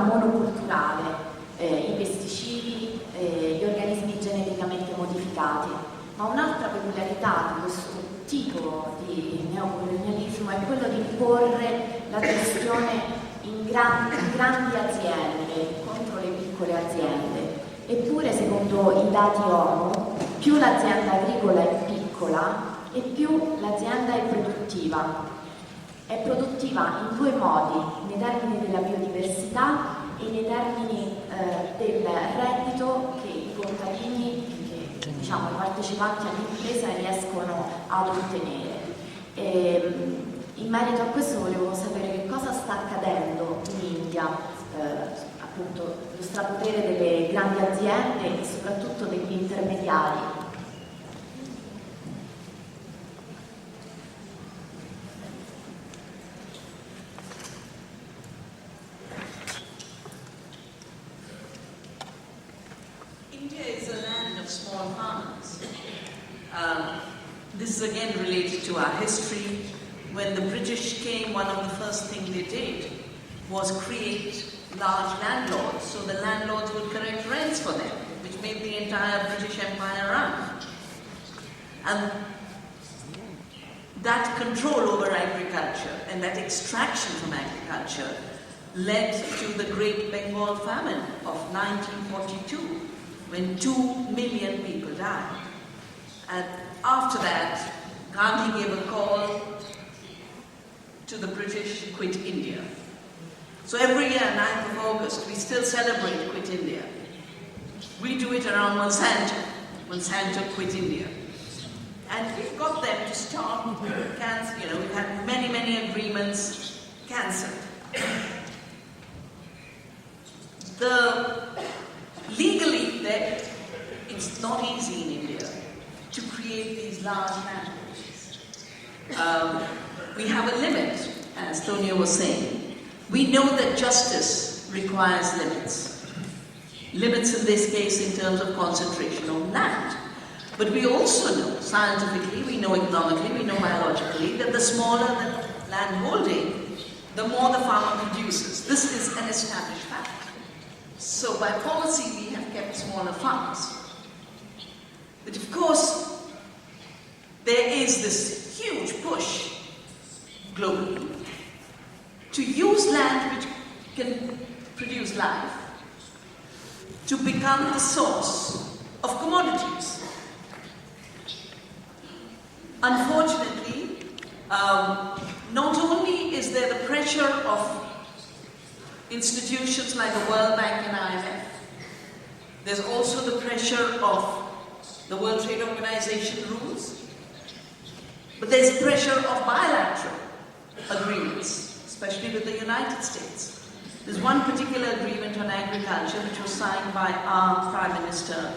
monoculturale, i pesticidi, gli organismi geneticamente modificati, ma un'altra peculiarità di questo tipo di neocolonialismo è quello di imporre la gestione in grandi aziende contro le piccole aziende. Eppure, secondo i dati ONU, più l'azienda agricola è piccola e più l'azienda è produttiva. È produttiva in due modi, nei termini della biodiversità e nei termini del reddito che i contadini, che diciamo, i partecipanti all'impresa riescono ad ottenere. In merito a questo volevo sapere che cosa sta accadendo in India, appunto lo strapotere delle grandi aziende e soprattutto degli intermediari. Small farmers. This is again related to our history. When the British came, one of the first things they did was create large landlords, so the landlords would collect rents for them, which made the entire British Empire run. And that control over agriculture and that extraction from agriculture led to the Great Bengal Famine of 1942. When 2 million people died. And after that, Gandhi gave a call to the British to quit India. So every year, 9th of August, we still celebrate Quit India. We do it around Monsanto. Monsanto quit India. And we've got them to stop cancer. You know, we've had many, many agreements cancelled. Legally, it's not easy in India to create these large landholds. We have a limit, as Tonio was saying. We know that justice requires limits. Limits in this case in terms of concentration of land. But we also know, scientifically, we know economically, we know biologically, that the smaller the land holding, the more the farmer produces. This is an established fact. So by policy, we have kept smaller farms. But of course, there is this huge push globally to use land which can produce life to become the source of commodities. Unfortunately, not only is there the pressure of institutions like the World Bank and IMF, there's also the pressure of the World Trade Organization rules, but there's pressure of bilateral agreements, especially with the United States. There's one particular agreement on agriculture which was signed by our Prime Minister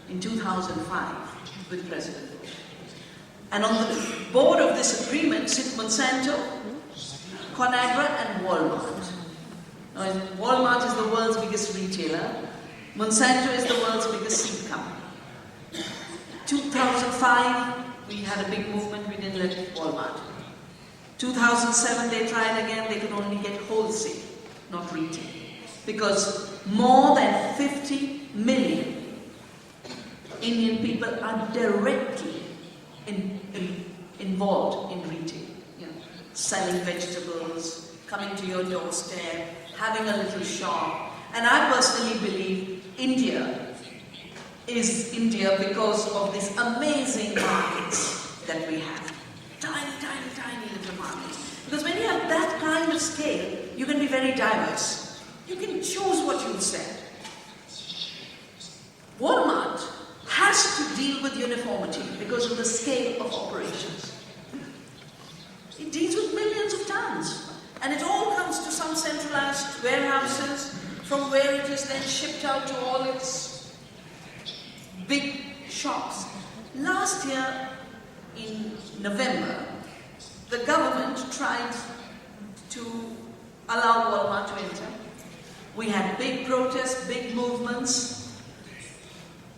in 2005 with President Bush. And on the board of this agreement sit Monsanto, Conagra and Walmart. Now, Walmart is the world's biggest retailer. Monsanto is the world's biggest seed company. 2005, we had a big movement, we didn't let Walmart. 2007, they tried again, they could only get wholesale, not retail. Because more than 50 million Indian people are directly involved in retail. You know, selling vegetables, coming to your doorstep, having a little shop. And I personally believe India is India because of these amazing markets that we have. Tiny, tiny, tiny little markets. Because when you have that kind of scale, you can be very diverse. You can choose what you sell. Walmart has to deal with uniformity because of the scale of operations. It deals with millions of tons. And it all comes to some centralized warehouses from where it is then shipped out to all its big shops. Last year in November, the government tried to allow Walmart to enter. We had big protests, big movements.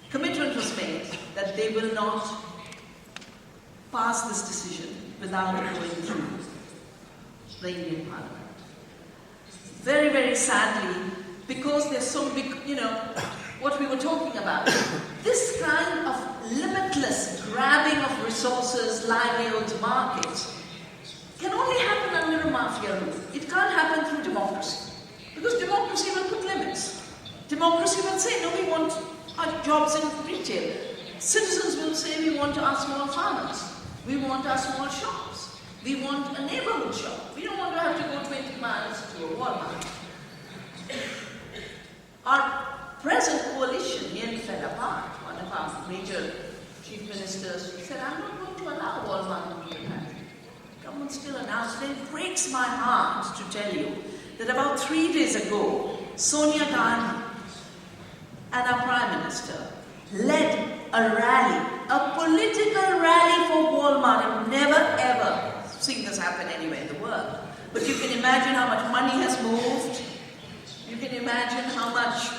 Commitment was made that they will not pass this decision without going through the Indian Parliament. Very, very sadly, some big, what we were talking about. This kind of limitless grabbing of resources, livelihoods, markets, can only happen under a mafia rule. It can't happen through democracy. Because democracy will put limits. Democracy will say, no, we want our jobs in retail. Citizens will say, we want our small farmers. We want our small shops. We want a neighborhood shop. We don't want to have to go 20 miles to a Walmart. Our present coalition nearly fell apart. One of our major chief ministers said, I'm not going to allow Walmart to do that. The government still announced it. It breaks my heart to tell you that about 3 days ago, Sonia Gandhi and our Prime Minister led a rally, a political rally for Walmart. I've never ever seen this happen anywhere in the world. But you can imagine how much money has moved. You can imagine how much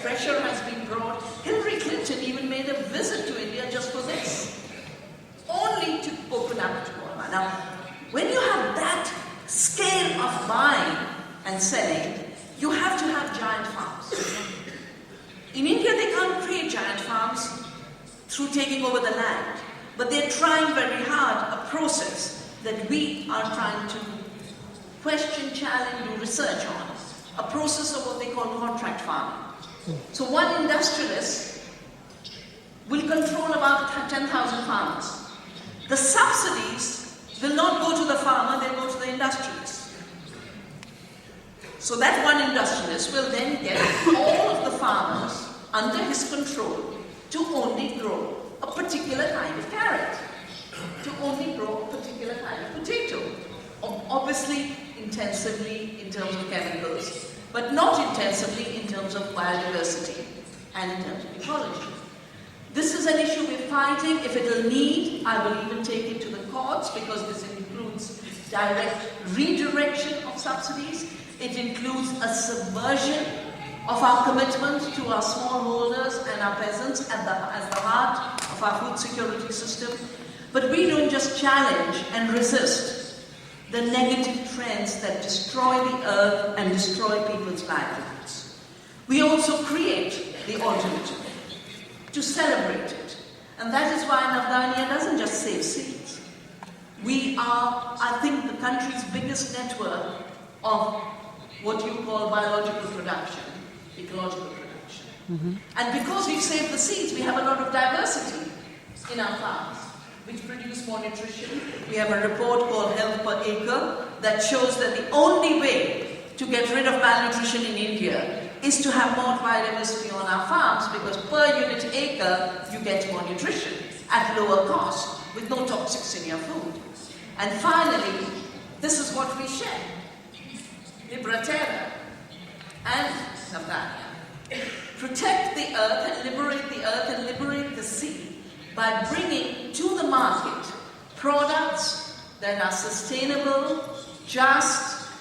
pressure has been brought. Hillary Clinton even made a visit to India just for this, only to open up to Walmart. Now, when you have that scale of buying and selling, you have to have giant farms. In India, they can't create giant farms through taking over the land, but they're trying very hard a process that we are trying to question, challenge, do research on, a process of what they call contract farming. So one industrialist will control about 10,000 farmers. The subsidies will not go to the farmer, they'll go to the industrialist. So that one industrialist will then get all of the farmers under his control to only grow a particular kind of carrot, to only grow a particular kind of potato. Obviously, intensively in terms of chemicals, but not intensively in terms of biodiversity and in terms of ecology. This is an issue we're fighting. If it'll need, I will even take it to the courts, because this includes direct redirection of subsidies. It includes a subversion of our commitment to our smallholders and our peasants as the heart of our food security system. But we don't just challenge and resist the negative trends that destroy the earth and destroy people's livelihoods. We also create the alternative, to celebrate it. And that is why Navdanya doesn't just save seeds. We are, I think, the country's biggest network of what you call biological production, ecological production. Mm-hmm. And because we've saved the seeds, we have a lot of diversity in our farms, which produce more nutrition. We have a report called Health Per Acre that shows that the only way to get rid of malnutrition in India is to have more biodiversity on our farms, because per unit acre you get more nutrition at lower cost with no toxics in your food. And finally, this is what we share. Libera and Navdanya. Protect the earth and liberate the sea by bringing to the market products that are sustainable, just,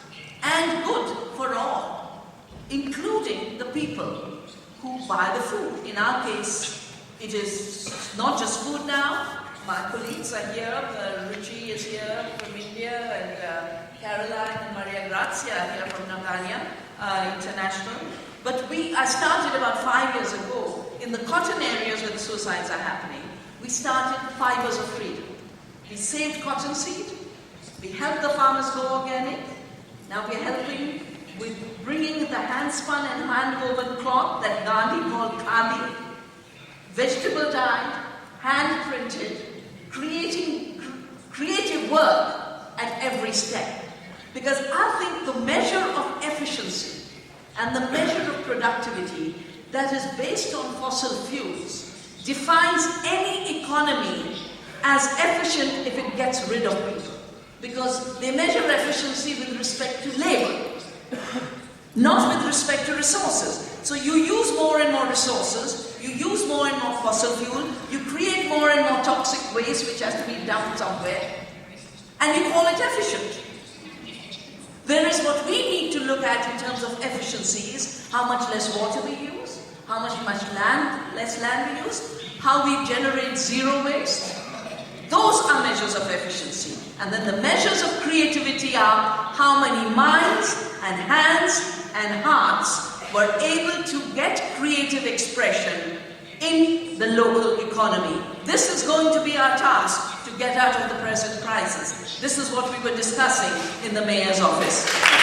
and good for all, including the people who buy the food. In our case, it is not just food now. My colleagues are here. Ruchi is here from India, and Caroline and Maria Grazia are here from Navdanya International. But I started about 5 years ago in the cotton areas where the suicides are happening. We started Fibers of Freedom. We saved cotton seed. We helped the farmers go organic. Now we're helping with bringing the hand-spun and hand-woven cloth that Gandhi called khadi, vegetable dyed, hand-printed, creating creative work at every step. Because I think the measure of efficiency and the measure of productivity that is based on fossil fuels defines any economy as efficient if it gets rid of people. Because they measure efficiency with respect to labor, not with respect to resources. So you use more and more resources, you use more and more fossil fuel, you create more and more toxic waste which has to be dumped somewhere, and you call it efficient. Whereas what we need to look at in terms of efficiency is how much less water we use, how much less land we use, how we generate zero waste. Those are measures of efficiency. And then the measures of creativity are how many minds and hands and hearts were able to get creative expression in the local economy. This is going to be our task to get out of the present crisis. This is what we were discussing in the mayor's office.